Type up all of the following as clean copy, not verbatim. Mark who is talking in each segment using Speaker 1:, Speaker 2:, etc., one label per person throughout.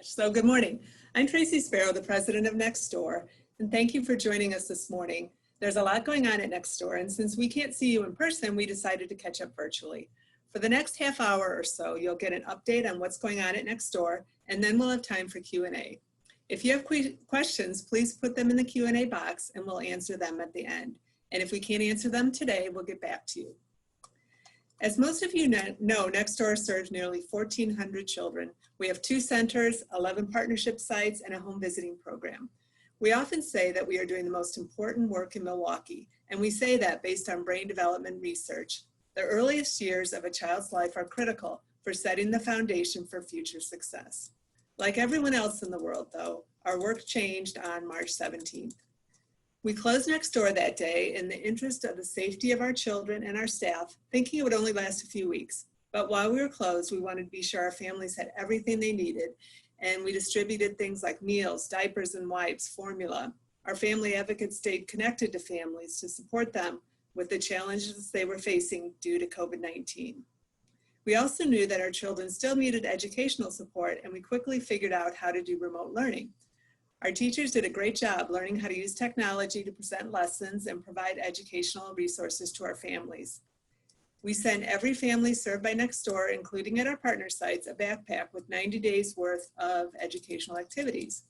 Speaker 1: So good morning. I'm Tracey Sparrow, the president of Nextdoor, and thank you for joining us this morning. There's a lot going on at Nextdoor, and since we can't see you in person, we decided to catch up virtually. For the next half hour or so, you'll get an update on what's going on at Nextdoor, and then we'll have time for Q&A. If you have questions, please put them in the Q&A box, and we'll answer them at the end. And if we can't answer them today, we'll get back to you. As most of you know, Nextdoor serves nearly 1,400 children. We have 2 centers, 11 partnership sites, and a home visiting program. We often say that we are doing the most important work in Milwaukee, and we say that based on brain development research. The earliest years of a child's life are critical for setting the foundation for future success. Like everyone else in the world, though, our work changed on March 17th. We closed Nextdoor that day in the interest of the safety of our children and our staff, thinking it would only last a few weeks. But while we were closed, we wanted to be sure our families had everything they needed, and we distributed things like meals, diapers and wipes, formula. Our family advocates stayed connected to families to support them with the challenges they were facing due to COVID-19. We also knew that our children still needed educational support, and we quickly figured out how to do remote learning. Our teachers did a great job learning how to use technology to present lessons and provide educational resources to our families. We sent every family served by Nextdoor, including at our partner sites, a backpack with 90 days worth of educational activities.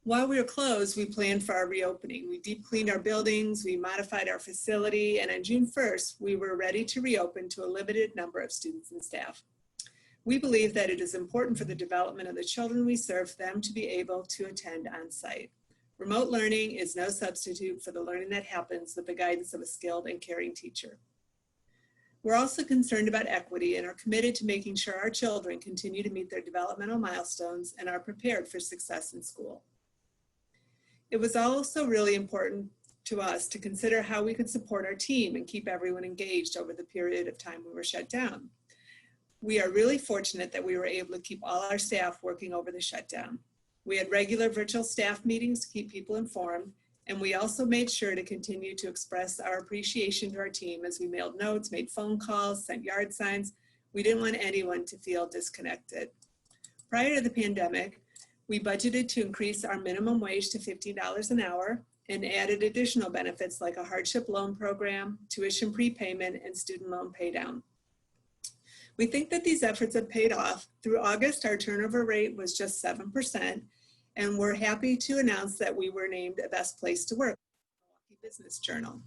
Speaker 1: While we were closed, we planned for our reopening. We deep cleaned our buildings, we modified our facility, and on June 1st, we were ready to reopen to a limited number of students and staff. We believe that it is important for the development of the children we serve for them to be able to attend on site. Remote learning is no substitute for the learning that happens with the guidance of a skilled and caring teacher. We're also concerned about equity and are committed to making sure our children continue to meet their developmental milestones and are prepared for success in school. It was also really important to us to consider how we could support our team and keep everyone engaged over the period of time we were shut down. We are really fortunate that we were able to keep all our staff working over the shutdown. We had regular virtual staff meetings to keep people informed, and we also made sure to continue to express our appreciation to our team as we mailed notes, made phone calls, sent yard signs. We didn't want anyone to feel disconnected. Prior to the pandemic, we budgeted to increase our minimum wage to $15 an hour and added additional benefits like a hardship loan program, tuition prepayment, and student loan paydown. We think that these efforts have paid off. Through August, our turnover rate was just 7%, and we're happy to announce that we were named a best place to work in the Milwaukee Business Journal.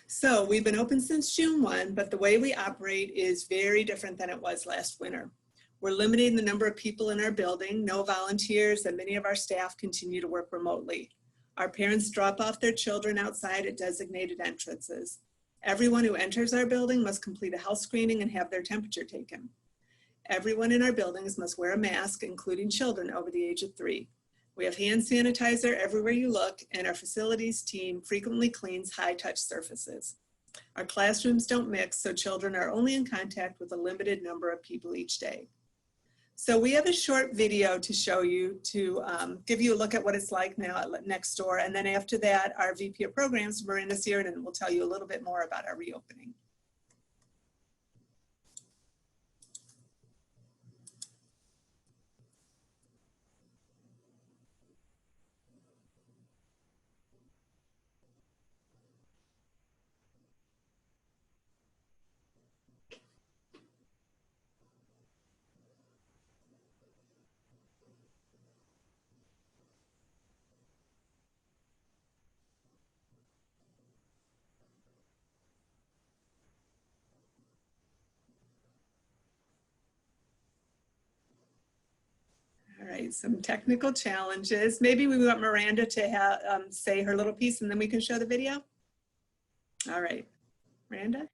Speaker 1: So we've been open since June 1, but the way we operate is very different than it was last winter. We're limiting the number of people in our building, no volunteers, and many of our staff continue to work remotely. Our parents drop off their children outside at designated entrances. Everyone who enters our building must complete a health screening and have their temperature taken. Everyone in our buildings must wear a mask, including children over the age of 3. We have hand sanitizer everywhere you look, and our facilities team frequently cleans high-touch surfaces. Our classrooms don't mix, so children are only in contact with a limited number of people each day. So we have a short video to show you to give you a look at what it's like now at Nextdoor. And then after that, our VP of Programs, Myranda Syrjanen, will tell you a little bit more about our reopening. All right, some technical challenges. Maybe we want Myranda to say her little piece and then we can show the video. All right, Myranda.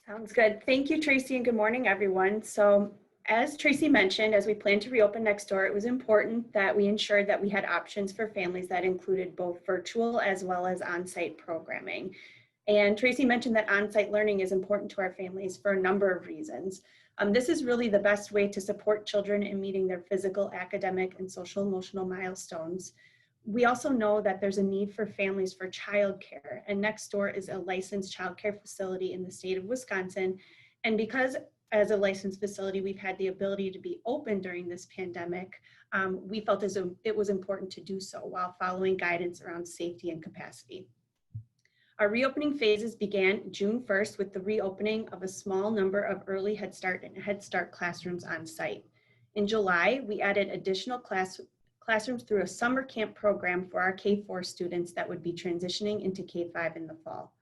Speaker 2: Sounds good. Thank you, Tracey, and good morning, everyone. So as Tracey mentioned, as we plan to reopen Nextdoor, it was important that we ensured that we had options for families that included both virtual as well as on-site programming. And Tracey mentioned that on-site learning is important to our families for a number of reasons. This is really the best way to support children in meeting their physical, academic, and social emotional milestones. We also know that there's a need for families for childcare, and Nextdoor is a licensed childcare facility in the state of Wisconsin. And because as a licensed facility, we've had the ability to be open during this pandemic, we felt as it was important to do so while following guidance around safety and capacity. Our reopening phases began June 1st with the reopening of a small number of early Head Start and Head Start classrooms on site. In July, we added additional classrooms through a summer camp program for our K-4 students that would be transitioning into K-5 in the fall.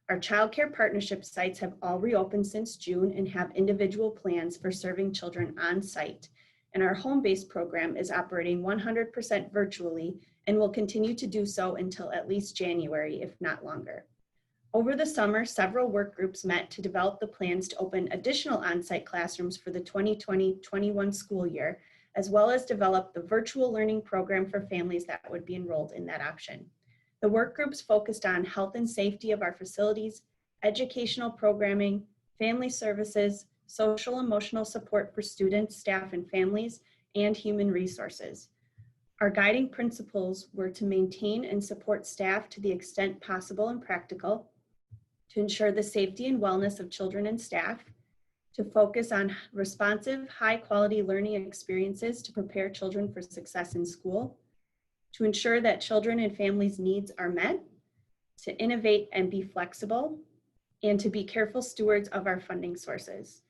Speaker 2: Our childcare partnership sites have all reopened since June and have individual plans for serving children on site. And our home-based program is operating 100% virtually and will continue to do so until at least January, if not longer. Over the summer, several work groups met to develop the plans to open additional on-site classrooms for the 2020-21 school year, as well as develop the virtual learning program for families that would be enrolled in that option. The work groups focused on health and safety of our facilities, educational programming, family services, social emotional support for students, staff, and families, and human resources. Our guiding principles were to maintain and support staff to the extent possible and practical, to ensure the safety and wellness of children and staff, to focus on responsive, high-quality learning experiences to prepare children for success in school, to ensure that children and families' needs are met, to innovate and be flexible, and to be careful stewards of our funding sources.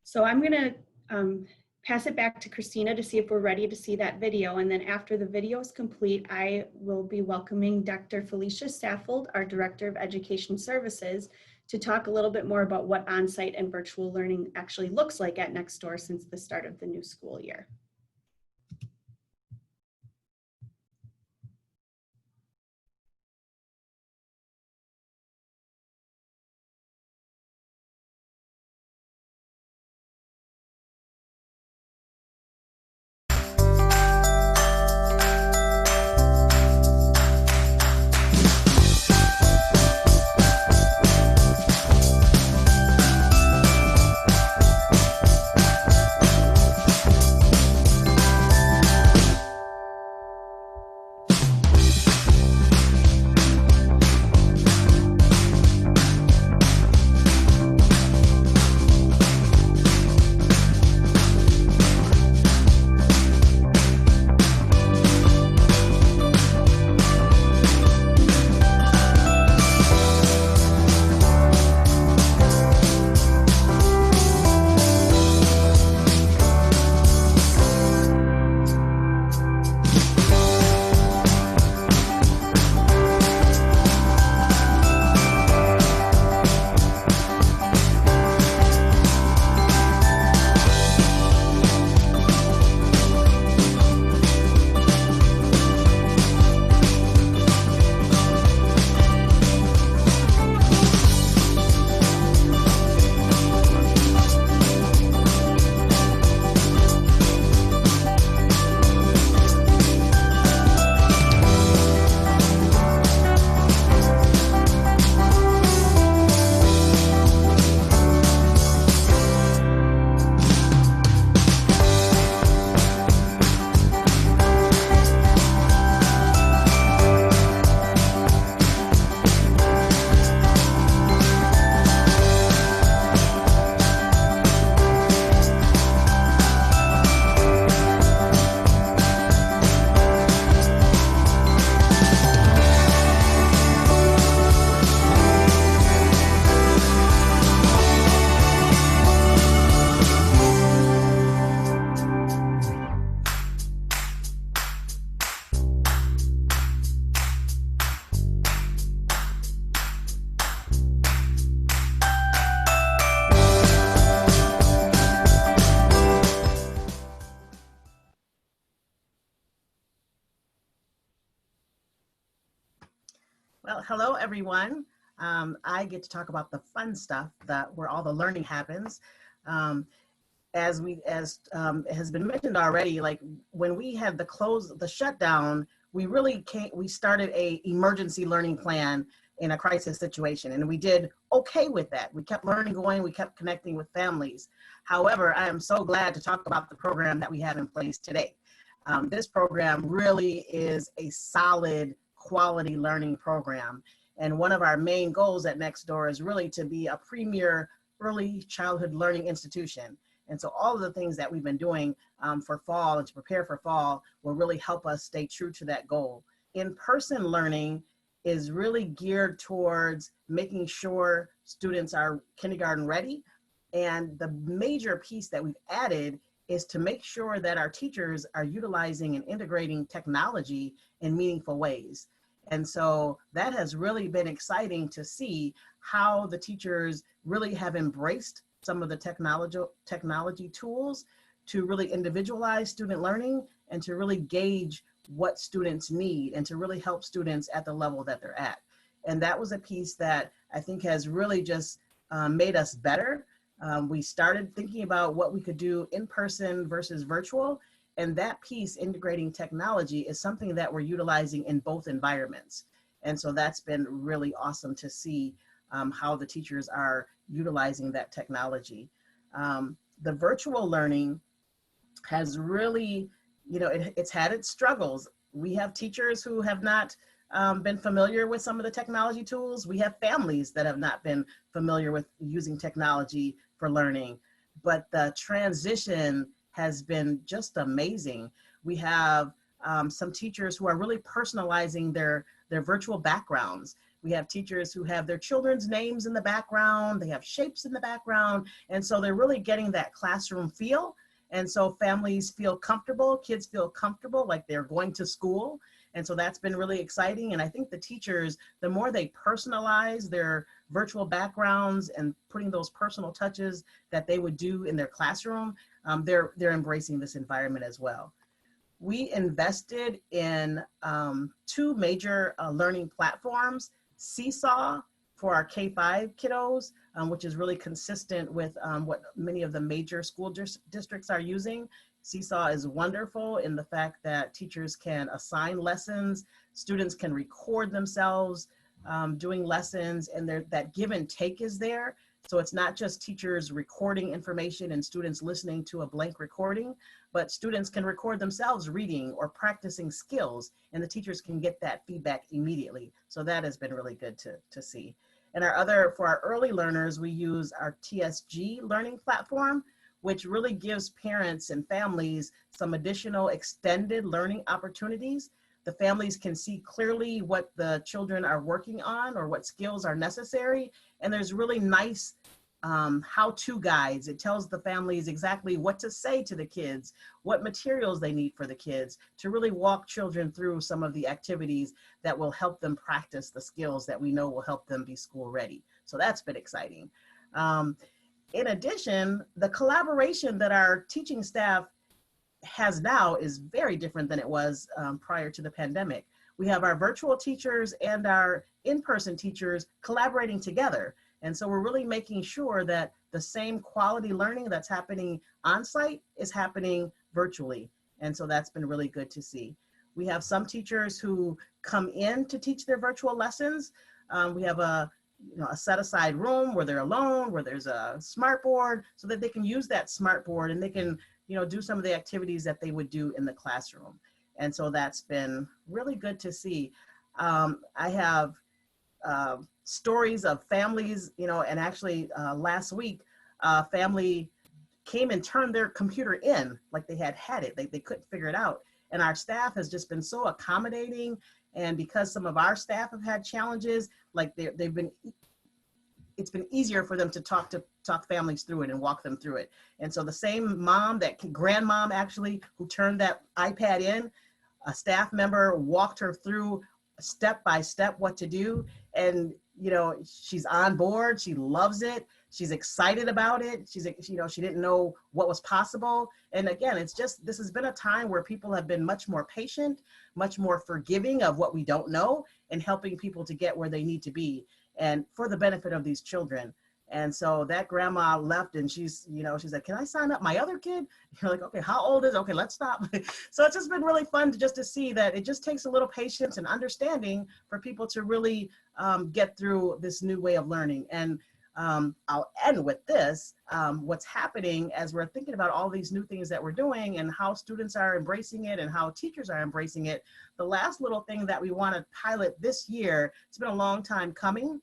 Speaker 2: So I'm going to pass it back to Christina to see if we're ready to see that video. And then after the video is complete, I will be welcoming Dr. Felicia Saffold, our Director of Education Services, to talk a little bit more about what on-site and virtual learning actually looks like at Nextdoor since the start of the new school year.
Speaker 3: Well, hello everyone. I get to talk about the fun stuff where all the learning happens. As has been mentioned already, like when we had the shutdown, we started a emergency learning plan in a crisis situation, and we did okay with that. We kept learning going, we kept connecting with families. However, I am so glad to talk about the program that we have in place today. This program really is a solid quality learning program. And one of our main goals at Nextdoor is really to be a premier early childhood learning institution. And so all of the things that we've been doing for fall and to prepare for fall will really help us stay true to that goal. In-person learning is really geared towards making sure students are kindergarten ready. And the major piece that we've added is to make sure that our teachers are utilizing and integrating technology in meaningful ways. And so that has really been exciting to see how the teachers really have embraced some of the technology tools to really individualize student learning and to really gauge what students need and to really help students at the level that they're at. And that was a piece that I think has really just made us better. We started thinking about what we could do in person versus virtual. And that piece, integrating technology, is something that we're utilizing in both environments. And so that's been really awesome to see how the teachers are utilizing that technology. The virtual learning has really, it's had its struggles. We have teachers who have not been familiar with some of the technology tools. We have families that have not been familiar with using technology for learning, but the transition has been just amazing. We have some teachers who are really personalizing their virtual backgrounds. We have teachers who have their children's names in the background, they have shapes in the background, and so they're really getting that classroom feel. And so families feel comfortable, kids feel comfortable, like they're going to school. And so that's been really exciting. And I think the teachers, the more they personalize their virtual backgrounds and putting those personal touches that they would do in their classroom, they're embracing this environment as well. We invested in 2 major learning platforms, Seesaw for our K-5 kiddos, which is really consistent with what many of the major school districts are using. Seesaw is wonderful in the fact that teachers can assign lessons, students can record themselves doing lessons, and that give and take is there. So it's not just teachers recording information and students listening to a blank recording, but students can record themselves reading or practicing skills, and the teachers can get that feedback immediately. So that has been really good to see. And for our early learners, we use our TSG learning platform, which really gives parents and families some additional extended learning opportunities. The families can see clearly what the children are working on or what skills are necessary. And there's really nice how-to guides. It tells the families exactly what to say to the kids, what materials they need for the kids, to really walk children through some of the activities that will help them practice the skills that we know will help them be school ready. So that's been exciting. In addition, the collaboration that our teaching staff has now is very different than it was prior to the pandemic. We have our virtual teachers and our in-person teachers collaborating together. And so we're really making sure that the same quality learning that's happening on site is happening virtually. And so that's been really good to see. We have some teachers who come in to teach their virtual lessons. We have a set aside room where they're alone, where there's a smart board, so that they can use that smart board and they can do some of the activities that they would do in the classroom. And so that's been really good to see. I have stories of families, and actually last week, a family came and turned their computer in, like they had it, they couldn't figure it out. And our staff has just been so accommodating. And because some of our staff have had challenges, like it's been easier for them to talk families through it and walk them through it. And so the same mom, that grandmom actually, who turned that iPad in, a staff member walked her through step by step what to do. And she's on board, she loves it, she's excited about it. She didn't know what was possible. And again, this has been a time where people have been much more patient, much more forgiving of what we don't know, and helping people to get where they need to be, and for the benefit of these children. And so that grandma left, and she's like, can I sign up my other kid? You're like, okay, how old is it? Okay, let's stop. So it's just been really fun to see that it just takes a little patience and understanding for people to really get through this new way of learning. And I'll end with this, what's happening as we're thinking about all these new things that we're doing and how students are embracing it and how teachers are embracing it. The last little thing that we want to pilot this year, it's been a long time coming,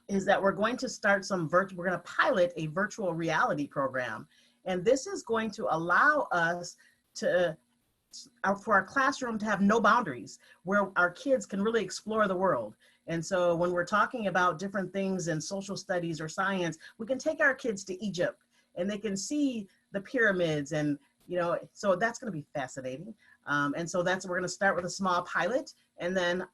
Speaker 3: is that we're going to start we're going to pilot a virtual reality program. And this is going to allow us for our classroom to have no boundaries, where our kids can really explore the world. And so when we're talking about different things in social studies or science, we can take our kids to Egypt and they can see the pyramids, and so that's going to be fascinating. And so we're going to start with a small pilot, and then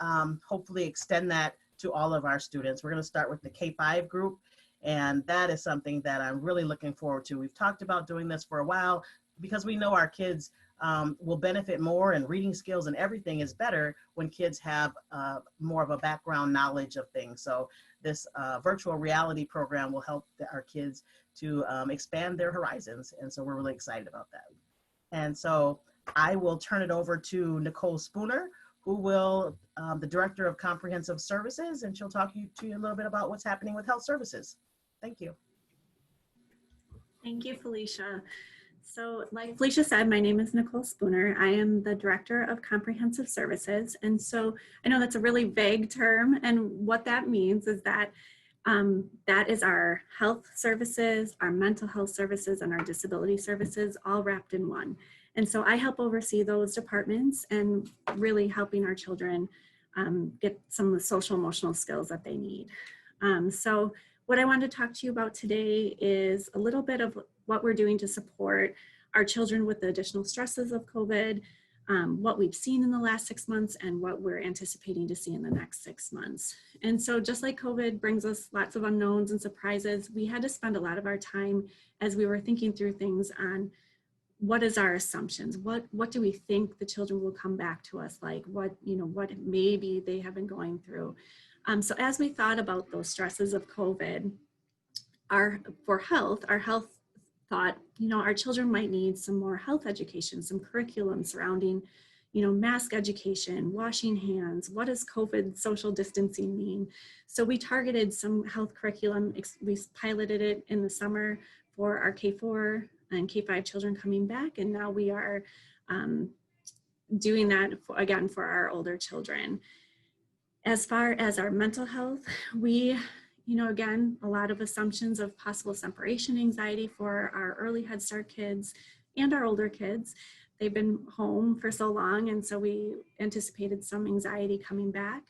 Speaker 3: hopefully extend that to all of our students. We're going to start with the K-5 group, and that is something that I'm really looking forward to. We've talked about doing this for a while because we know our kids will benefit more, and reading skills and everything is better when kids have more of a background knowledge of things. So this virtual reality program will help our kids to expand their horizons. And so we're really excited about that. And so I will turn it over to Nichole Spooner, who will, the Director of Comprehensive Services, and she'll talk to you a little bit about what's happening with health services. Thank you.
Speaker 4: Thank you, Felicia. So like Felicia said, my name is Nichole Spooner. I am the Director of Comprehensive Services. And so I know that's a really vague term, and what that means is that that is our health services, our mental health services, and our disability services all wrapped in one. And so I help oversee those departments and really helping our children get some of the social emotional skills that they need. So what I wanted to talk to you about today is a little bit of what we're doing to support our children with the additional stresses of COVID, what we've seen in the last 6 months, and what we're anticipating to see in the next 6 months. And so just like COVID brings us lots of unknowns and surprises, we had to spend a lot of our time as we were thinking through things on what is our assumptions? What do we think the children will come back to us like? What maybe they have been going through. So as we thought about those stresses of COVID, our health thought, our children might need some more health education, some curriculum surrounding, mask education, washing hands. What does COVID social distancing mean? So we targeted some health curriculum. We piloted it in the summer for our K4 and K5 children coming back. And now we are doing that again for our older children. As far as our mental health, we, again, a lot of assumptions of possible separation anxiety for our early Head Start kids and our older kids. They've been home for so long, and so we anticipated some anxiety coming back.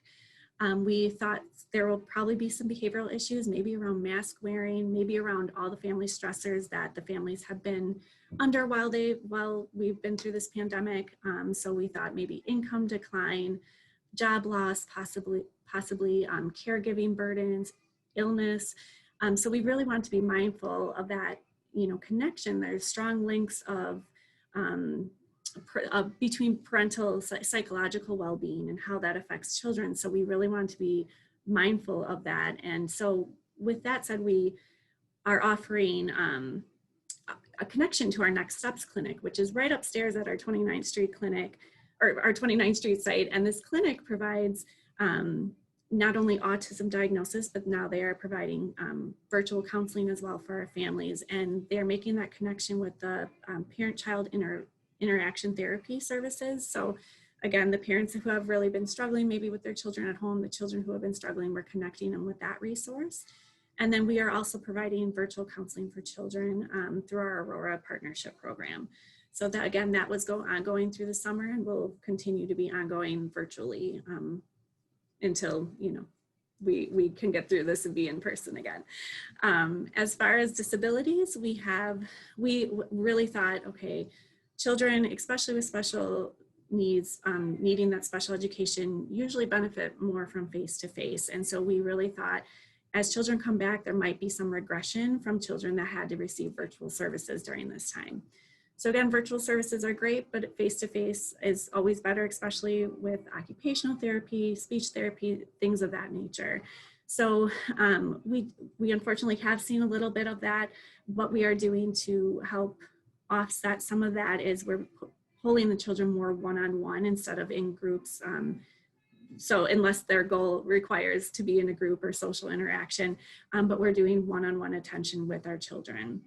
Speaker 4: We thought there will probably be some behavioral issues, maybe around mask wearing, maybe around all the family stressors that the families have been under while we've been through this pandemic. So we thought maybe income decline, job loss, possibly caregiving burdens, illness. So we really want to be mindful of that, connection. There's strong links of between parental psychological well-being and how that affects children. So we really want to be mindful of that. And so with that said, we are offering a connection to our Next Steps clinic, which is right upstairs at our 29th Street clinic, or our 29th Street site. And this clinic provides not only autism diagnosis, but now they are providing virtual counseling as well for our families. And they're making that connection with the parent-child interaction therapy services. So again, the parents who have really been struggling maybe with their children at home, the children who have been struggling, we're connecting them with that resource. And then we are also providing virtual counseling for children through our Aurora partnership program. So that, again, that was ongoing through the summer and will continue to be ongoing virtually until, we can get through this and be in person again. As far as disabilities, we really thought, okay, children, especially with special needs, needing that special education, usually benefit more from face-to-face. And so we really thought as children come back, there might be some regression from children that had to receive virtual services during this time. So again, virtual services are great, but face-to-face is always better, especially with occupational therapy, speech therapy, things of that nature. So we unfortunately have seen a little bit of that. What we are doing to help offset some of that is we're pulling the children more one-on-one instead of in groups. So unless their goal requires to be in a group or social interaction, but we're doing one-on-one attention with our children.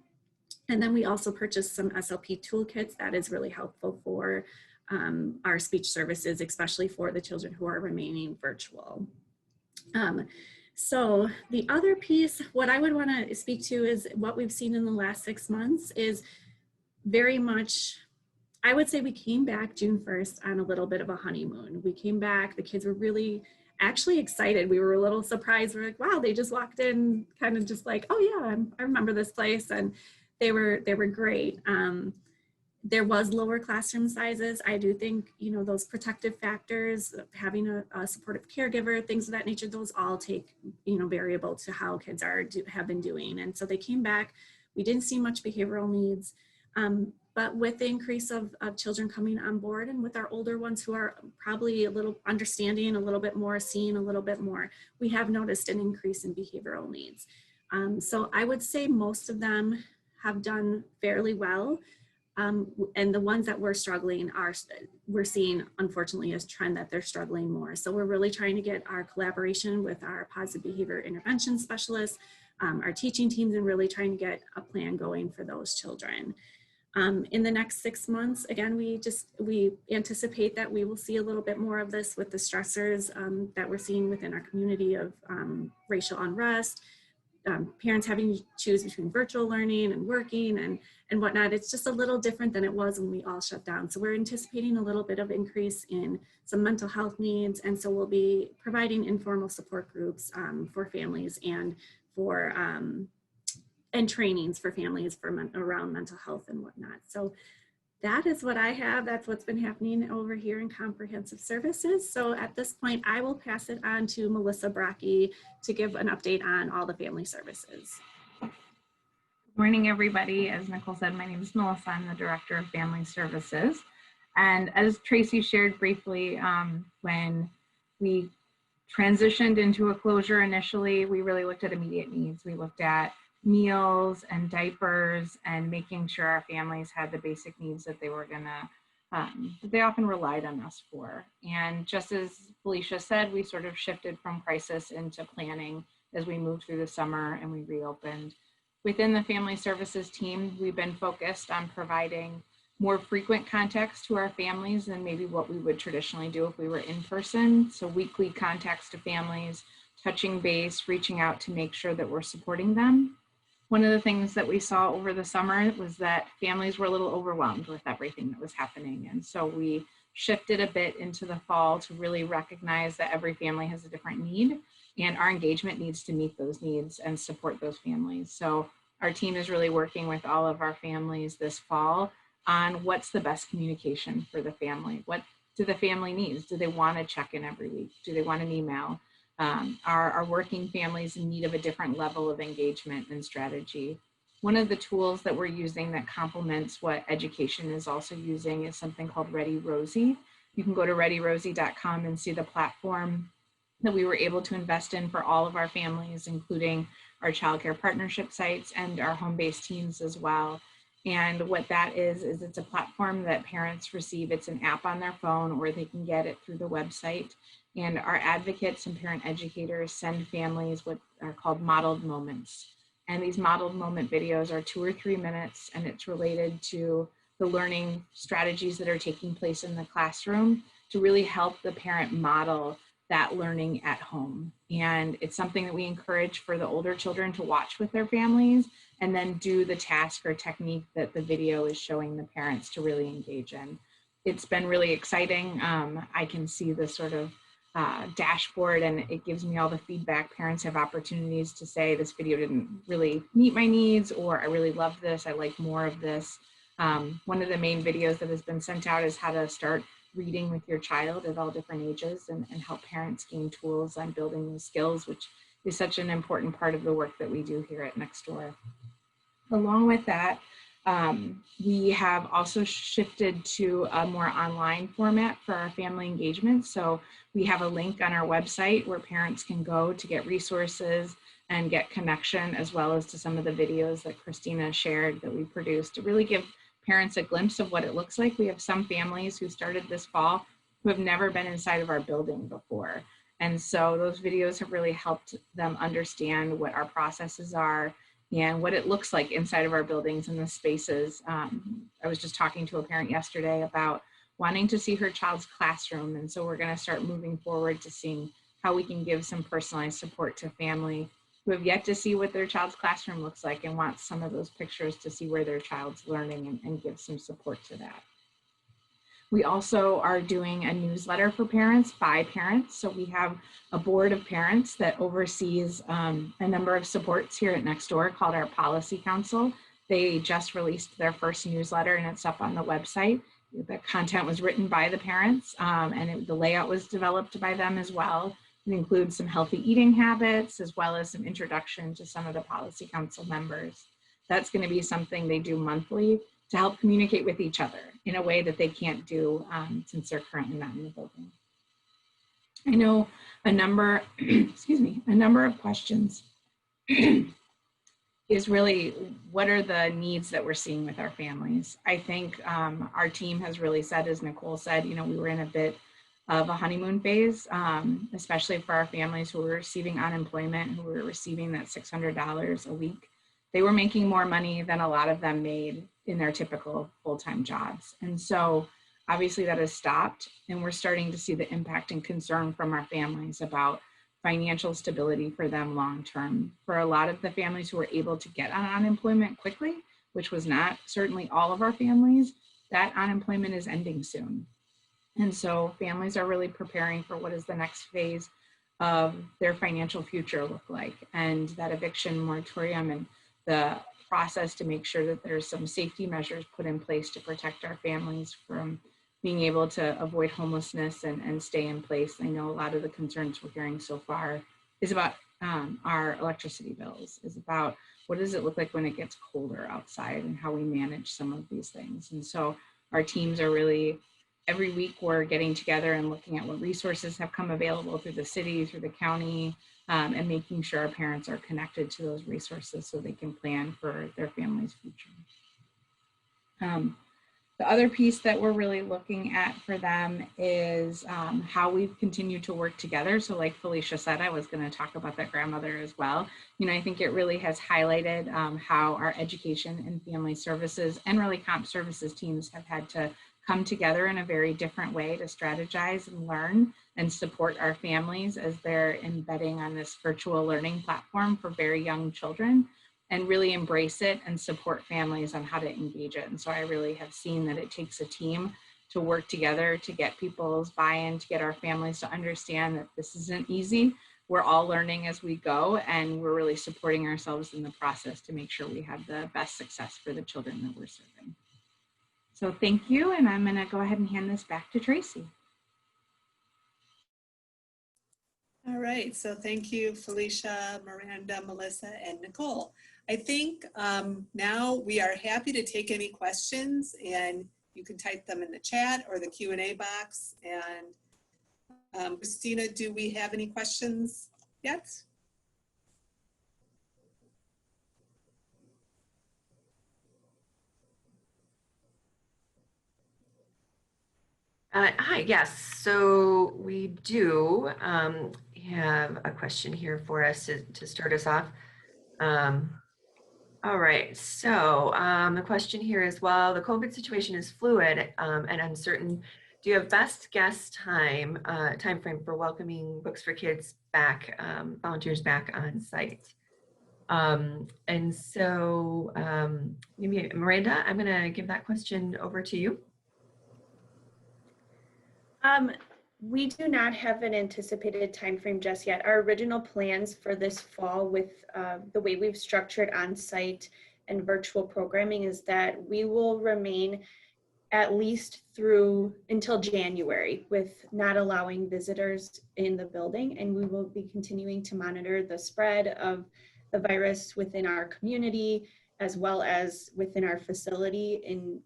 Speaker 4: And then we also purchased some SLP toolkits that is really helpful for our speech services, especially for the children who are remaining virtual. So the other piece, what I would want to speak to is what we've seen in the last 6 months is very much, I would say we came back June 1st on a little bit of a honeymoon. We came back, the kids were really actually excited. We were a little surprised. We're like, wow, they just walked in kind of just like, oh yeah, I remember this place. And they were great. There was lower classroom sizes. I do think, those protective factors, having a supportive caregiver, things of that nature, those all take, variable to how kids have been doing. And so they came back. We didn't see much behavioral needs. But with the increase of children coming on board and with our older ones who are probably a little understanding, a little bit more, seeing a little bit more, we have noticed an increase in behavioral needs. So I would say most of them have done fairly well. And the ones that we're struggling we're seeing, unfortunately, as trend that they're struggling more. So we're really trying to get our collaboration with our positive behavior intervention specialists, our teaching teams, and really trying to get a plan going for those children. In the next 6 months, again, we anticipate that we will see a little bit more of this with the stressors that we're seeing within our community of racial unrest, parents having to choose between virtual learning and working and whatnot. It's just a little different than it was when we all shut down. So we're anticipating a little bit of increase in some mental health needs. And so we'll be providing informal support groups for families and for and trainings for families around mental health and whatnot. So that is what I have. That's what's been happening over here in Comprehensive Services. So at this point, I will pass it on to Melissa Brockie to give an update on all the family services.
Speaker 5: Good morning, everybody. As Nichole said, my name is Melissa. I'm the Director of Family Services. And as Tracey shared briefly, when we transitioned into a closure initially, we really looked at immediate needs. We looked at meals and diapers and making sure our families had the basic needs that they were that they often relied on us for. And just as Felicia said, we sort of shifted from crisis into planning as we moved through the summer and we reopened. Within the family services team, we've been focused on providing more frequent contacts to our families than maybe what we would traditionally do if we were in person. So weekly contacts to families, touching base, reaching out to make sure that we're supporting them. One of the things that we saw over the summer was that families were a little overwhelmed with everything that was happening. And so we shifted a bit into the fall to really recognize that every family has a different need and our engagement needs to meet those needs and support those families. So our team is really working with all of our families this fall on what's the best communication for the family. What do the family needs? Do they want to check in every week? Do they want an email? Are working families in need of a different level of engagement and strategy? One of the tools that we're using that complements what education is also using is something called Ready Rosie. You can go to readyrosie.com and see the platform that we were able to invest in for all of our families, including our childcare partnership sites and our home-based teams as well. And what that is it's a platform that parents receive. It's an app on their phone or they can get it through the website. And our advocates and parent educators send families what are called modeled moments. And these modeled moment videos are 2 or 3 minutes, and it's related to the learning strategies that are taking place in the classroom to really help the parent model that learning at home. And it's something that we encourage for the older children to watch with their families and then do the task or technique that the video is showing the parents to really engage in. It's been really exciting. I can see the sort of dashboard and it gives me all the feedback. Parents have opportunities to say this video didn't really meet my needs, or I really love this, I like more of this. One of the main videos that has been sent out is how to start reading with your child at all different ages and help parents gain tools on building these skills, which is such an important part of the work that we do here at Nextdoor. Along with that, we have also shifted to a more online format for our family engagement. So we have a link on our website where parents can go to get resources and get connection, as well as to some of the videos that Christina shared that we produced to really give parents a glimpse of what it looks like. We have some families who started this fall who have never been inside of our building before. And so those videos have really helped them understand what our processes are and what it looks like inside of our buildings and the spaces. I was just talking to a parent yesterday about wanting to see her child's classroom. And so we're going to start moving forward to seeing how we can give some personalized support to family who have yet to see what their child's classroom looks like and want some of those pictures to see where their child's learning and give some support to that. We also are doing a newsletter for parents by parents. So we have a board of parents that oversees a number of supports here at Nextdoor called our Policy Council. They just released their first newsletter and it's up on the website. The content was written by the parents and the layout was developed by them as well. It includes some healthy eating habits as well as some introduction to some of the Policy Council members. That's going to be something they do monthly to help communicate with each other in a way that they can't do since they're currently not in the building. I know a number, a number of questions is really what are the needs that we're seeing with our families. I think our team has really said, as Nichole said, we were in a bit of a honeymoon phase, especially for our families who were receiving unemployment, who were receiving that $600 a week. They were making more money than a lot of them made in their typical full-time jobs. And so obviously that has stopped and we're starting to see the impact and concern from our families about financial stability for them long-term. For a lot of the families who were able to get on unemployment quickly, which was not certainly all of our families, that unemployment is ending soon. And so families are really preparing for what is the next phase of their financial future look like. And that eviction moratorium and the process to make sure that there's some safety measures put in place to protect our families from being able to avoid homelessness and stay in place. I know a lot of the concerns we're hearing so far is about our electricity bills, is about what does it look like when it gets colder outside and how we manage some of these things. And so our teams are really, every week we're getting together and looking at what resources have come available through the city, through the county, and making sure our parents are connected to those resources so they can plan for their family's future. The other piece that we're really looking at for them is how we've continued to work together. So like Felicia said, I was going to talk about that grandmother as well. I think it really has highlighted how our education and family services and really comp services teams have had to come together in a very different way to strategize and learn and support our families as they're embedding on this virtual learning platform for very young children, and really embrace it and support families on how to engage it. And so I really have seen that it takes a team to work together to get people's buy-in, to get our families to understand that this isn't easy. We're all learning as we go, and we're really supporting ourselves in the process to make sure we have the best success for the children that we're serving. So thank you, and I'm going to go ahead and hand this back to Tracey.
Speaker 1: All right, so thank you, Felicia, Myranda, Melissa, and Nichole. I think now we are happy to take any questions, and you can type them in the chat or the Q&A box. And Christina, do we have any questions yet?
Speaker 6: Hi, yes, so we do have a question here for us to start us off. All right, so the question here is, while the COVID situation is fluid and uncertain, do you have best guess time frame for welcoming Books for Kids back, volunteers back on site? And so maybe Myranda, I'm gonna give that question over to you.
Speaker 2: We do not have an anticipated timeframe just yet. Our original plans for this fall with the way we've structured on-site and virtual programming is that we will remain at least through until January with not allowing visitors in the building, and we will be continuing to monitor the spread of the virus within our community as well as within our facility in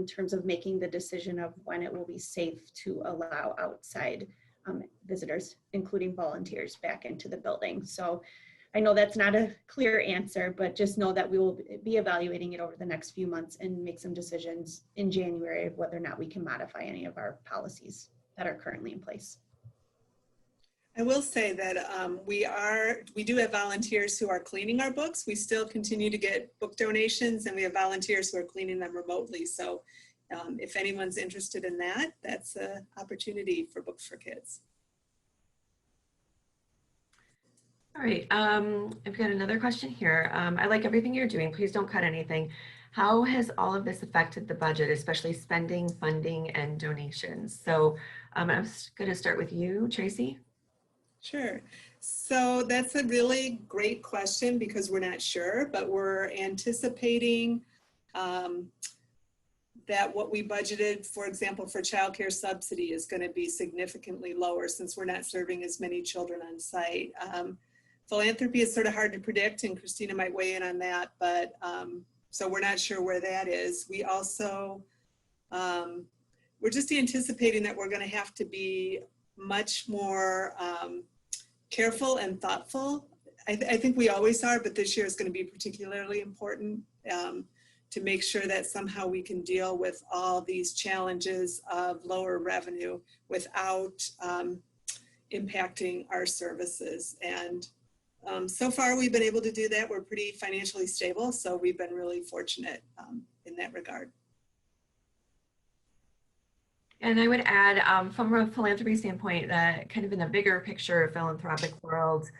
Speaker 2: terms of making the decision of when it will be safe to allow outside visitors, including volunteers, back into the building. So I know that's not a clear answer, but just know that we will be evaluating it over the next few months and make some decisions in January of whether or not we can modify any of our policies that are currently in place.
Speaker 1: I will say that we do have volunteers who are cleaning our books. We still continue to get book donations, and we have volunteers who are cleaning them remotely. So if anyone's interested in that, that's an opportunity for Books for Kids.
Speaker 6: All right, I've got another question here. I like everything you're doing. Please don't cut anything. How has all of this affected the budget, especially spending, funding, and donations? So I'm going to start with you, Tracey.
Speaker 1: Sure. So that's a really great question because we're not sure, but we're anticipating that what we budgeted, for example, for childcare subsidy is going to be significantly lower since we're not serving as many children on site. Philanthropy is sort of hard to predict, and Christina might weigh in on that, but so we're not sure where that is. We also, we're just anticipating that we're going to have to be much more careful and thoughtful. I think we always are, but this year is going to be particularly important to make sure that somehow we can deal with all these challenges of lower revenue without impacting our services. And so far we've been able to do that. We're pretty financially stable, so we've been really fortunate in that regard.
Speaker 6: And I would add, from a philanthropy standpoint, that kind of in the bigger picture of philanthropic world,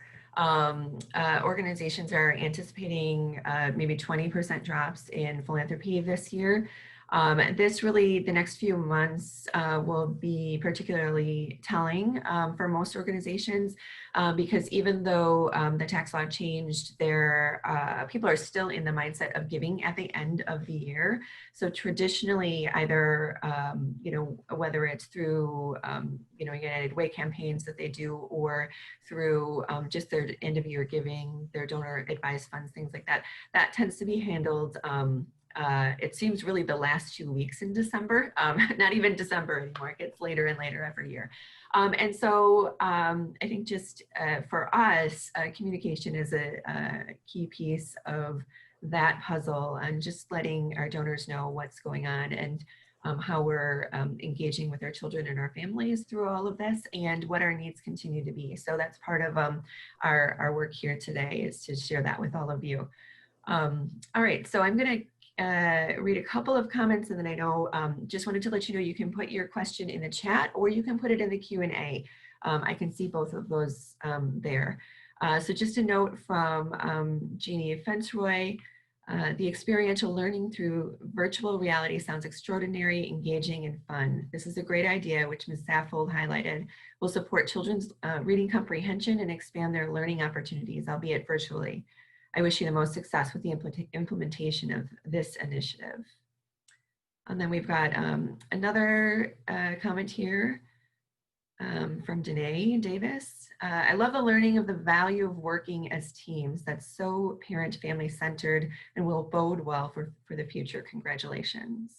Speaker 6: organizations are anticipating maybe 20% drops in philanthropy this year. This really, the next few months will be particularly telling for most organizations because even though the tax law changed, people are still in the mindset of giving at the end of the year. So traditionally, either whether it's through United Way campaigns that they do, or through just their end of year giving, their donor advised funds, things like that, that tends to be handled. It seems really the last 2 weeks in December, not even December anymore. It gets later and later every year. And so I think just for us, communication is a key piece of that puzzle, and just letting our donors know what's going on and how we're engaging with our children and our families through all of this, and what our needs continue to be. So that's part of our work here today, is to share that with all of you. All right, so I'm going to read a couple of comments, and then I know, just wanted to let you know you can put your question in the chat or you can put it in the Q&A. I can see both of those there. So just a note from Jeannie Fensroy, the experiential learning through virtual reality sounds extraordinary, engaging, and fun. This is a great idea, which Ms. Saffold highlighted, will support children's reading comprehension and expand their learning opportunities, albeit virtually. I wish you the most success with the implementation of this initiative. And then we've got another comment here from Danae Davis. I love the learning of the value of working as teams. That's so parent family centered and will bode well for the future. Congratulations.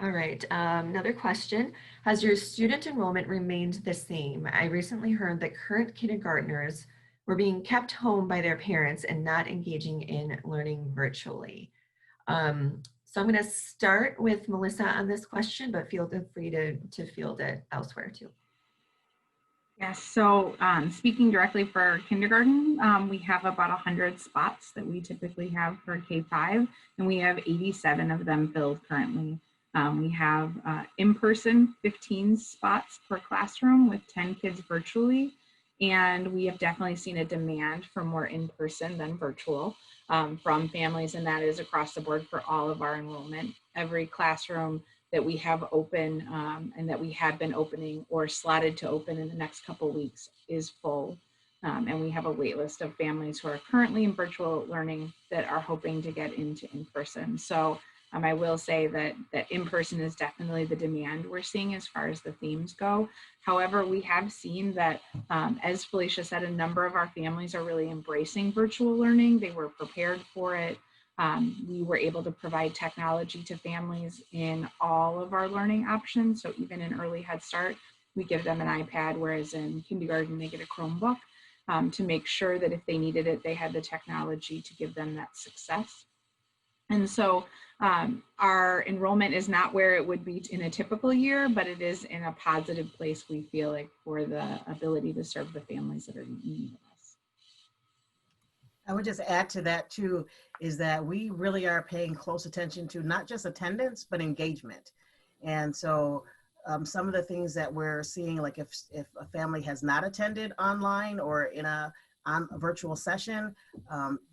Speaker 6: All right, another question. Has your student enrollment remained the same? I recently heard that current kindergartners were being kept home by their parents and not engaging in learning virtually. So I'm going to start with Melissa on this question, but feel free to field it elsewhere too.
Speaker 5: Yes, so speaking directly for kindergarten, we have about 100 spots that we typically have for K-5, and we have 87 of them filled currently. We have in-person 15 spots per classroom with 10 kids virtually. And we have definitely seen a demand for more in-person than virtual from families, and that is across the board for all of our enrollment. Every classroom that we have open and that we have been opening or slotted to open in the next couple of weeks is full. And we have a wait list of families who are currently in virtual learning that are hoping to get into in-person. So I will say that in-person is definitely the demand we're seeing as far as the themes go. However, we have seen that, as Felicia said, a number of our families are really embracing virtual learning. They were prepared for it. We were able to provide technology to families in all of our learning options. So even in early Head Start, we give them an iPad, whereas in kindergarten, they get a Chromebook to make sure that if they needed it, they had the technology to give them that success. And so our enrollment is not where it would be in a typical year, but it is in a positive place, we feel like, for the ability to serve the families that are in need of us.
Speaker 3: I would just add to that too, is that we really are paying close attention to not just attendance, but engagement. And so some of the things that we're seeing, like if a family has not attended online or in on a virtual session,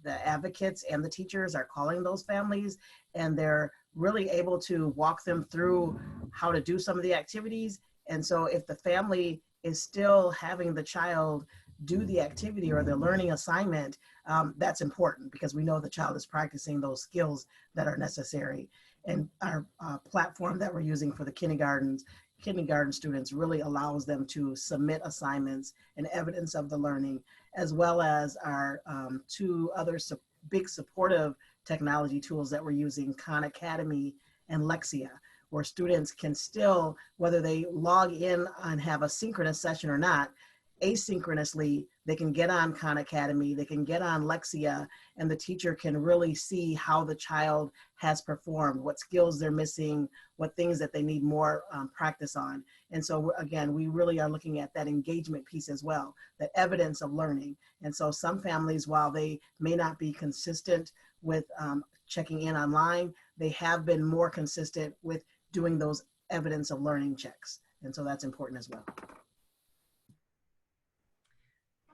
Speaker 3: the advocates and the teachers are calling those families, and they're really able to walk them through how to do some of the activities. And so if the family is still having the child do the activity or the learning assignment, that's important because we know the child is practicing those skills that are necessary. And our platform that we're using for the kindergarten students really allows them to submit assignments and evidence of the learning, as well as our two other big supportive technology tools that we're using, Khan Academy and Lexia, where students can still, whether they log in and have a synchronous session or not, asynchronously, they can get on Khan Academy, they can get on Lexia, and the teacher can really see how the child has performed, what skills they're missing, what things that they need more practice on. And so again, we really are looking at that engagement piece as well, that evidence of learning. And so some families, while they may not be consistent with checking in online, they have been more consistent with doing those evidence of learning checks. And so that's important as well.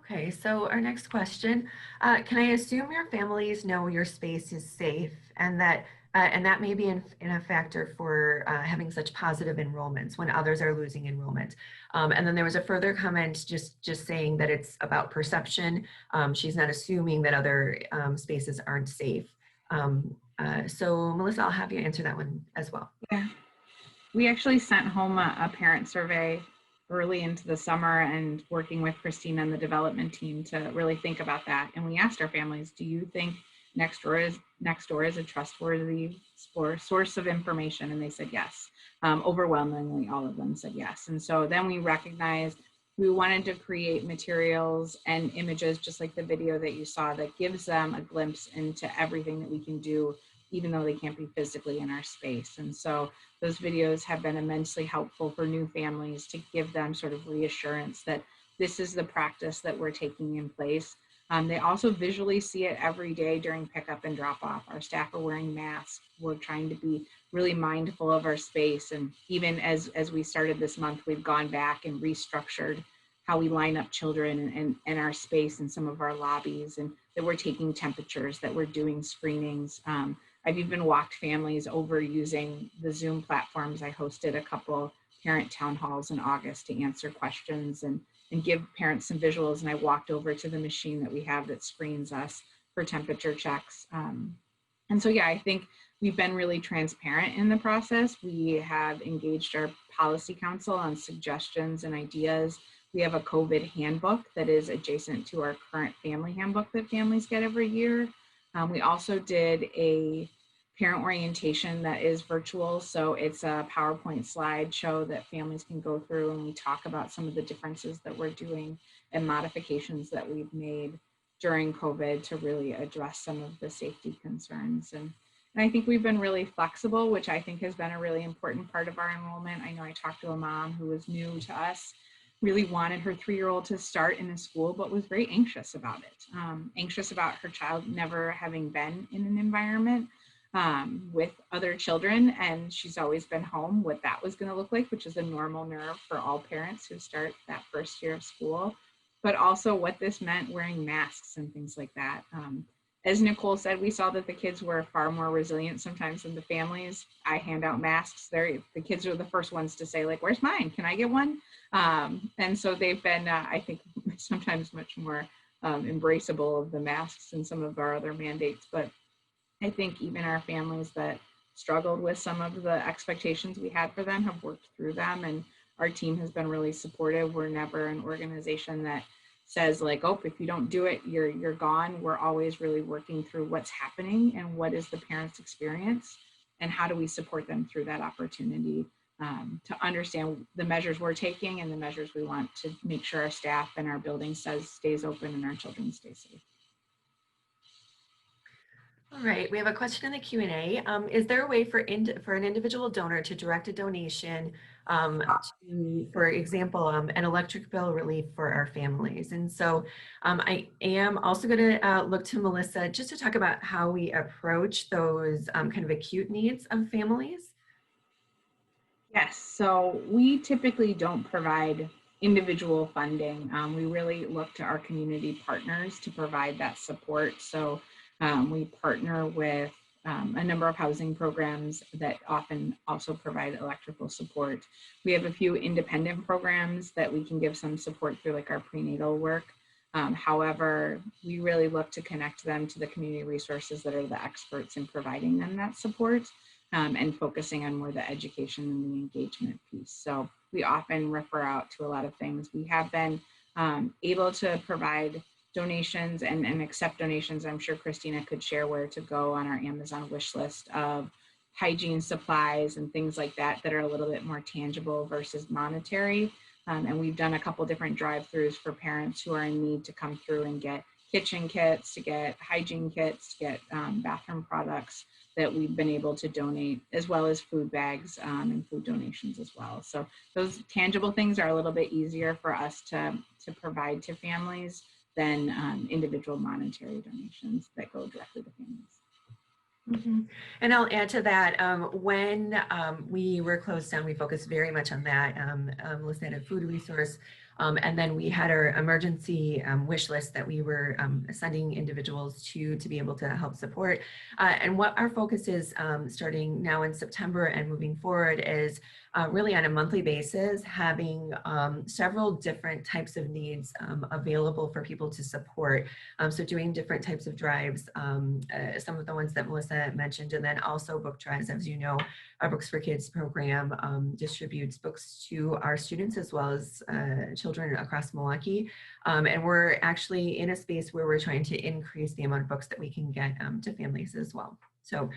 Speaker 6: Okay, so our next question, can I assume your families know your space is safe and that may be in a factor for having such positive enrollments when others are losing enrollment? And then there was a further comment just saying that it's about perception. She's not assuming that other spaces aren't safe. So Melissa, I'll have you answer that one as well.
Speaker 5: Yeah, we actually sent home a parent survey early into the summer and working with Christina and the development team to really think about that. And we asked our families, do you think Nextdoor is a trustworthy source of information? And they said yes. Overwhelmingly, all of them said yes. And so then we recognized we wanted to create materials and images, just like the video that you saw, that gives them a glimpse into everything that we can do, even though they can't be physically in our space. And so those videos have been immensely helpful for new families to give them sort of reassurance that this is the practice that we're taking in place. They also visually see it every day during pickup and drop off. Our staff are wearing masks. We're trying to be really mindful of our space. And even as we started this month, we've gone back and restructured how we line up children and our space in some of our lobbies, and that we're taking temperatures, that we're doing screenings. I've even walked families over using the Zoom platforms. I hosted a couple parent town halls in August to answer questions and give parents some visuals. And I walked over to the machine that we have that screens us for temperature checks. And so, yeah, I think we've been really transparent in the process. We have engaged our policy council on suggestions and ideas. We have a COVID handbook that is adjacent to our current family handbook that families get every year. We also did a parent orientation that is virtual. So it's a PowerPoint slideshow that families can go through, and we talk about some of the differences that we're doing and modifications that we've made during COVID to really address some of the safety concerns. And I think we've been really flexible, which I think has been a really important part of our enrollment. I know I talked to a mom who was new to us, really wanted her 3-year-old to start in a school, but was very anxious about it. Anxious about her child never having been in an environment with other children. And she's always been home, what that was gonna look like, which is a normal nerve for all parents who start that first year of school, but also what this meant wearing masks and things like that. As Nichole said, we saw that the kids were far more resilient sometimes than the families. I hand out masks. The kids are the first ones to say, like, where's mine? Can I get one? And so they've been, I think, sometimes much more embraceable of the masks than some of our other mandates. But I think even our families that struggled with some of the expectations we had for them have worked through them. And our team has been really supportive. We're never an organization that says like, oh, if you don't do it, you're gone. We're always really working through what's happening and what is the parent's experience and how do we support them through that opportunity to understand the measures we're taking and the measures we want to make sure our staff and our building stays open and our children stay safe.
Speaker 6: All right, we have a question in the Q&A. Is there a way for an individual donor to direct a donation to, for example, an electric bill relief for our families? And so I am also going to look to Melissa just to talk about how we approach those kind of acute needs of families.
Speaker 5: Yes, so we typically don't provide individual funding. We really look to our community partners to provide that support. So we partner with a number of housing programs that often also provide electrical support. We have a few independent programs that we can give some support through, like our prenatal work. However, we really look to connect them to the community resources that are the experts in providing them that support. And focusing on more the education and the engagement piece. So we often refer out to a lot of things. We have been able to provide donations and accept donations. I'm sure Christina could share where to go on our Amazon wish list of hygiene supplies and things like that that are a little bit more tangible versus monetary. And we've done a couple different drive-throughs for parents who are in need to come through and get kitchen kits, to get hygiene kits, to get bathroom products that we've been able to donate, as well as food bags and food donations as well. So those tangible things are a little bit easier for us to provide to families than individual monetary donations that go directly to families.
Speaker 6: Mm-hmm. And I'll add to that, when we were closed down, we focused very much on that. Melissa had a food resource, and then we had our emergency wish list that we were sending individuals to be able to help support. And what our focus is starting now in September and moving forward is really on a monthly basis, having several different types of needs available for people to support. So doing different types of drives, some of the ones that Melissa mentioned, and then also book drives. As you know, our Books for Kids program distributes books to our students as well as children across Milwaukee. And we're actually in a space where we're trying to increase the amount of books that we can get to families as well. So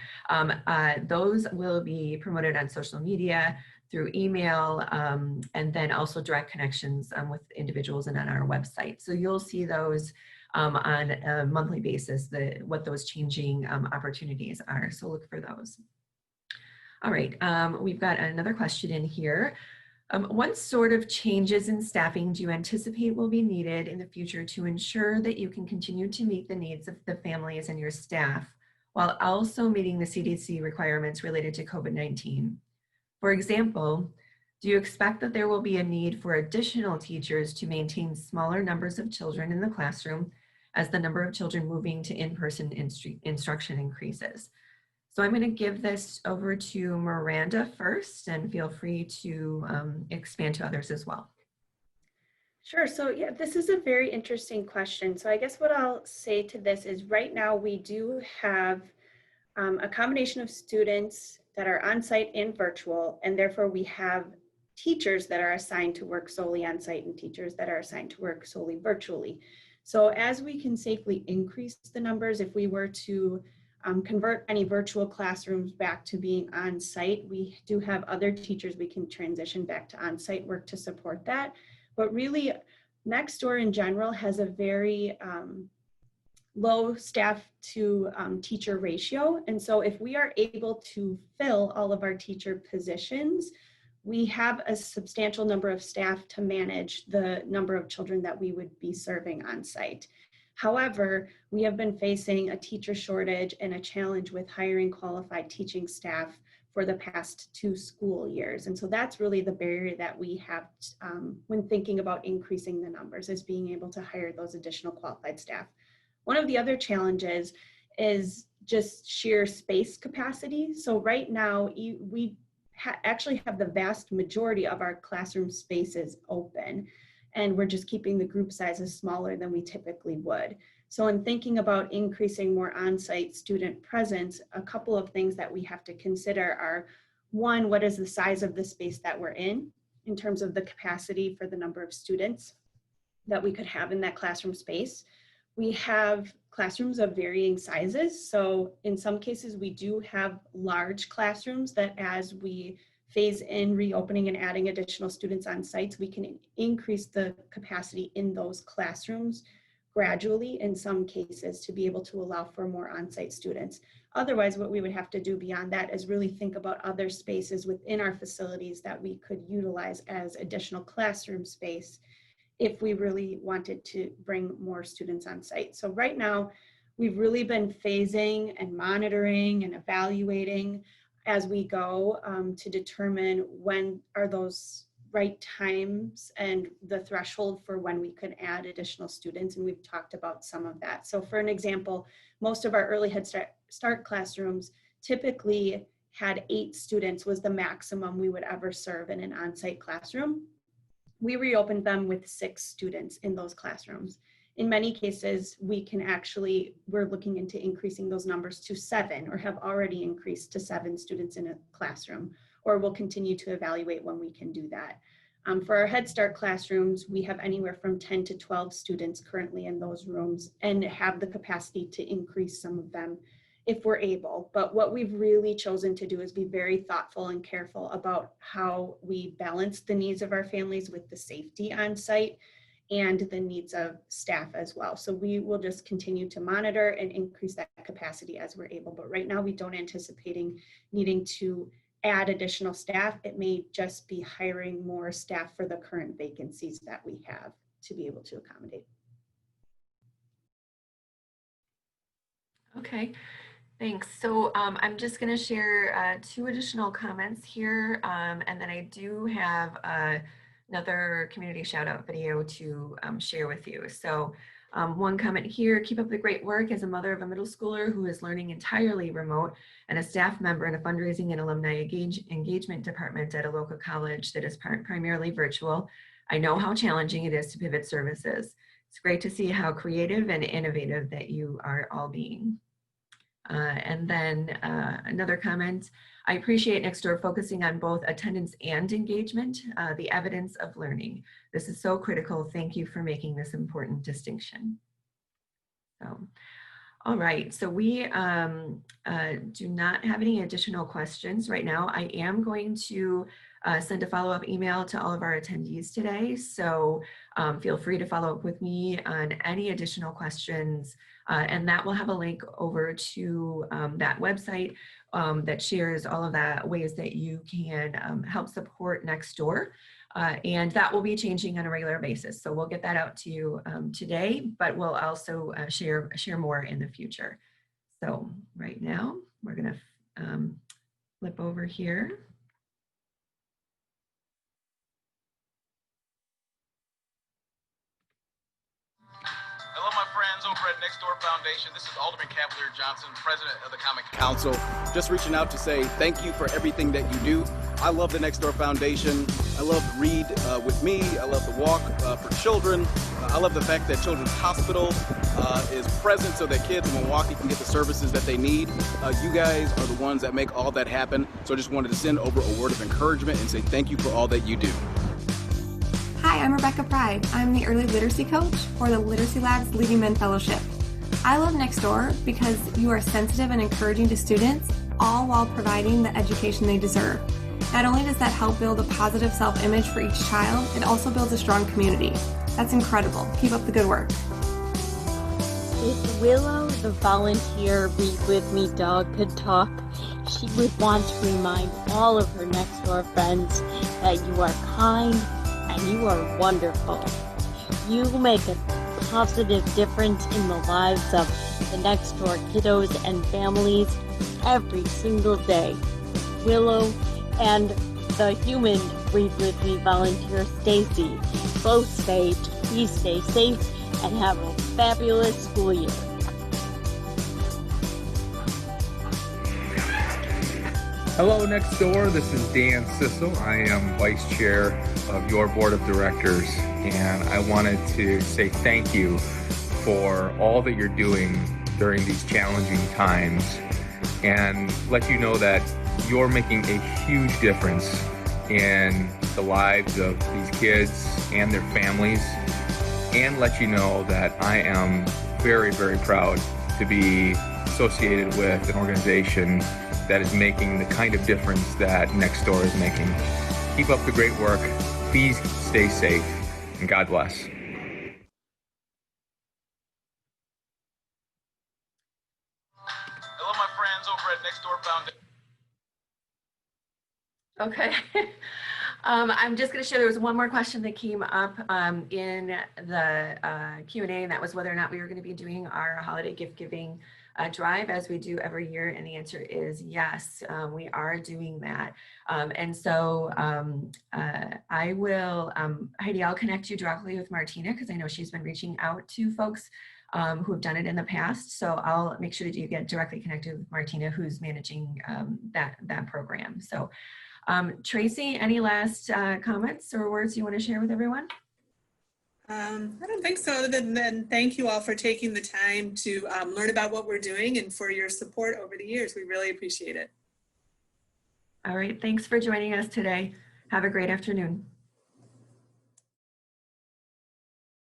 Speaker 6: those will be promoted on social media, through email, and then also direct connections with individuals and on our website. So you'll see those on a monthly basis, what those changing opportunities are. So look for those. All right, we've got another question in here. What sort of changes in staffing do you anticipate will be needed in the future to ensure that you can continue to meet the needs of the families and your staff, while also meeting the CDC requirements related to COVID-19? For example, do you expect that there will be a need for additional teachers to maintain smaller numbers of children in the classroom as the number of children moving to in-person instruction increases? So I'm going to give this over to Myranda first, and feel free to expand to others as well.
Speaker 2: Sure. So yeah, this is a very interesting question. So I guess what I'll say to this is right now we do have a combination of students that are on site and virtual, and therefore we have teachers that are assigned to work solely on site and teachers that are assigned to work solely virtually. So as we can safely increase the numbers, if we were to convert any virtual classrooms back to being on site, we do have other teachers we can transition back to on site work to support that. But really, Nextdoor in general has a very low staff to teacher ratio. And so if we are able to fill all of our teacher positions, we have a substantial number of staff to manage the number of children that we would be serving on site. However, we have been facing a teacher shortage and a challenge with hiring qualified teaching staff for the past 2 school years. And so that's really the barrier that we have when thinking about increasing the numbers, is being able to hire those additional qualified staff. One of the other challenges is just sheer space capacity. So right now, we actually have the vast majority of our classroom spaces open, and we're just keeping the group sizes smaller than we typically would. So in thinking about increasing more on-site student presence, a couple of things that we have to consider are, one, what is the size of the space that we're in terms of the capacity for the number of students that we could have in that classroom space. We have classrooms of varying sizes. So in some cases, we do have large classrooms that as we phase in reopening and adding additional students on sites, we can increase the capacity in those classrooms gradually in some cases to be able to allow for more on-site students. Otherwise, what we would have to do beyond that is really think about other spaces within our facilities that we could utilize as additional classroom space if we really wanted to bring more students on site. So right now, we've really been phasing and monitoring and evaluating as we go to determine when are those right times and the threshold for when we could add additional students. And we've talked about some of that. So for an example, most of our early Head Start classrooms typically had 8 students was the maximum we would ever serve in an on-site classroom. We reopened them with 6 students in those classrooms. In many cases, we're looking into increasing those numbers to 7 or have already increased to 7 students in a classroom, or we'll continue to evaluate when we can do that. For our Head Start classrooms, we have anywhere from 10 to 12 students currently in those rooms and have the capacity to increase some of them if we're able. But what we've really chosen to do is be very thoughtful and careful about how we balance the needs of our families with the safety on site and the needs of staff as well. So we will just continue to monitor and increase that capacity as we're able. But right now we don't anticipating needing to add additional staff. It may just be hiring more staff for the current vacancies that we have to be able to accommodate.
Speaker 6: Okay, thanks. So I'm just going to share 2 additional comments here, and then I do have another community shout out video to share with you. So one comment here: keep up the great work. As a mother of a middle schooler who is learning entirely remote and a staff member in a fundraising and alumni engagement department at a local college that is primarily virtual, I know how challenging it is to pivot services. It's great to see how creative and innovative that you are all being. And then another comment: I appreciate Nextdoor focusing on both attendance and engagement, the evidence of learning. This is so critical. Thank you for making this important distinction. So, all right, so we do not have any additional questions right now. I am going to send a follow-up email to all of our attendees today. So feel free to follow up with me on any additional questions. And that will have a link over to that website that shares all of the ways that you can help support Nextdoor. And that will be changing on a regular basis. So we'll get that out to you today, but we'll also share more in the future. So right now, we're gonna flip over here.
Speaker 7: Hello, my friends over at Nextdoor Foundation. This is Alderman Cavalier Johnson, president of the Common Council. Just reaching out to say thank you for everything that you do. I love the Nextdoor Foundation. I love Read with Me. I love the Walk for Children. I love the fact that Children's Hospital is present so that kids in Milwaukee can get the services that they need. You guys are the ones that make all that happen. So I just wanted to send over a word of encouragement and say thank you for all that you do.
Speaker 8: Hi, I'm Rebecca Pride. I'm the Early Literacy Coach for the Literacy Lab's Leading Men Fellowship. I love Nextdoor because you are sensitive and encouraging to students, all while providing the education they deserve. Not only does that help build a positive self-image for each child, it also builds a strong community. That's incredible. Keep up the good work.
Speaker 9: If Willow, the volunteer Read With Me dog, could talk, she would want to remind all of her Nextdoor friends that you are kind and you are wonderful. You make a positive difference in the lives of the Nextdoor kiddos and families every single day. Willow and the human Read With Me volunteer Stacy both say please stay safe and have a fabulous school year.
Speaker 10: Hello Nextdoor, this is Dan Sissel. I am Vice Chair of your Board of Directors, and I wanted to say thank you for all that you're doing during these challenging times and let you know that you're making a huge difference in the lives of these kids and their families, and let you know that I am very, very proud to be associated with an organization that is making the kind of difference that Nextdoor is making. Keep up the great work. Please stay safe, and God bless.
Speaker 7: Hello, my friends over at Nextdoor Foundation.
Speaker 6: Okay. I'm just going to share, there was one more question that came up in the Q&A, and that was whether or not we were going to be doing our holiday gift giving drive as we do every year. And the answer is yes, we are doing that. And so I will, Heidi, I'll connect you directly with Martina because I know she's been reaching out to folks who have done it in the past. So I'll make sure that you get directly connected with Martina, who's managing that program. So Tracey, any last comments or words you want to share with everyone?
Speaker 1: I don't think so, other than thank you all for taking the time to learn about what we're doing and for your support over the years. We really appreciate it.
Speaker 6: All right, thanks for joining us today. Have a great afternoon.